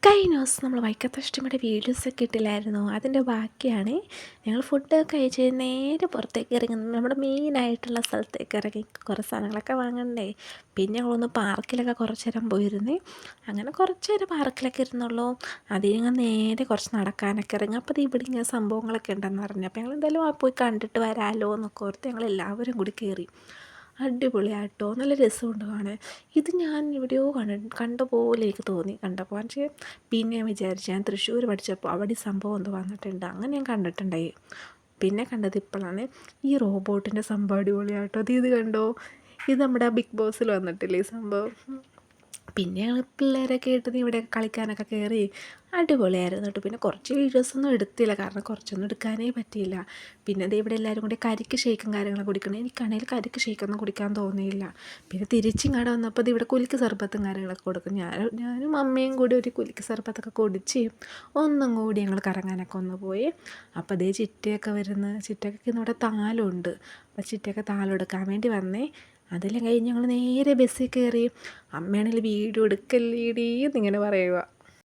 കഴിഞ്ഞ ദിവസം നമ്മൾ വൈക്കത്തഷ്ടമിയുടെ വീഡിയോസൊക്കെ ഇട്ടില്ലായിരുന്നോ? അതിൻ്റെ ബാക്കിയാണ്. ഞങ്ങൾ ഫുഡൊക്കെ കഴിച്ച് നേരെ പുറത്തേക്ക് ഇറങ്ങി, നമ്മുടെ മെയിനായിട്ടുള്ള സ്ഥലത്തേക്ക് ഇറങ്ങി കുറേ സാധനങ്ങളൊക്കെ വാങ്ങണ്ടേ. പിന്നെ ഞങ്ങളൊന്ന് പാർക്കിലൊക്കെ കുറച്ച് നേരം പോയിരുന്നേ. അങ്ങനെ കുറച്ച് നേരം പാർക്കിലൊക്കെ ഇരുന്നുള്ളൂ. അതിൽ ഞങ്ങൾ നേരെ കുറച്ച് നടക്കാനൊക്കെ ഇറങ്ങി. അപ്പോൾ ഇവിടെ ഇങ്ങനെ സംഭവങ്ങളൊക്കെ ഉണ്ടെന്ന് പറഞ്ഞു. അപ്പോൾ ഞങ്ങൾ എന്തായാലും പോയി കണ്ടിട്ട് വരാമല്ലോ എന്നൊക്കെ ഓർത്ത് ഞങ്ങൾ എല്ലാവരും കൂടി കയറി. അടിപൊളിയാട്ടോ, നല്ല രസമുണ്ട് കാണാൻ. ഇത് ഞാൻ എവിടെയോ കണ്ട പോലെ എനിക്ക് തോന്നി കണ്ടപ്പോൾ. പക്ഷേ പിന്നെ ഞാൻ വിചാരിച്ചു, ഞാൻ തൃശ്ശൂർ പഠിച്ചപ്പോൾ അവിടെ ഈ സംഭവം എന്തോ വന്നിട്ടുണ്ട്, അങ്ങനെ ഞാൻ കണ്ടിട്ടുണ്ടായി. പിന്നെ കണ്ടത് ഇപ്പോഴാണ്. ഈ റോബോട്ടിൻ്റെ സംഭവം അടിപൊളിയാട്ടോ. ഇത് കണ്ടോ, ഇത് നമ്മുടെ ബിഗ് ബോസിൽ വന്നിട്ടില്ലേ ഈ സംഭവം. പിന്നെ ഞങ്ങൾ പിള്ളേരൊക്കെ ആയിട്ട് ഇവിടെയൊക്കെ കളിക്കാനൊക്കെ കയറി. അടിപൊളിയായിരുന്നു കേട്ടോ. പിന്നെ കുറച്ച് വീഡിയോസൊന്നും എടുത്തില്ല, കാരണം കുറച്ചൊന്നും എടുക്കാനേ പറ്റിയില്ല. പിന്നെ ദേ ഇവിടെ എല്ലാവരും കൂടി കരിക്ക് ഷേക്കും കാര്യങ്ങളൊക്കെ കുടിക്കണം. എനിക്കാണെങ്കിൽ കരിക്ക് ഷേക്കൊന്നും കുടിക്കാൻ തോന്നിയില്ല. പിന്നെ തിരിച്ചിങ്ങാടെ വന്നപ്പോൾ ഇവിടെ കുലുക്ക് സർബത്തും കാര്യങ്ങളൊക്കെ കൊടുക്കും. ഞാനും അമ്മയും കൂടി ഒരു കുലുക്ക് സർബത്തൊക്കെ കുടിച്ച് ഒന്നും കൂടി ഞങ്ങൾ കറങ്ങാനൊക്കെ ഒന്ന് പോയി. അപ്പോൾ അതേ ചിറ്റയൊക്കെ ചിറ്റയ്ക്ക് ഇന്നിവിടെ താലമുണ്ട്. അപ്പോൾ ചിറ്റയൊക്കെ താലം എടുക്കാൻ വേണ്ടി വന്നേ. അതെല്ലാം കഴിഞ്ഞ് ഞങ്ങൾ നേരെ ബസ്സിൽ കയറി. അമ്മയാണെങ്കിൽ വീഡിയോ എടുക്കല്ലേടീ എന്നിങ്ങനെ പറയുക.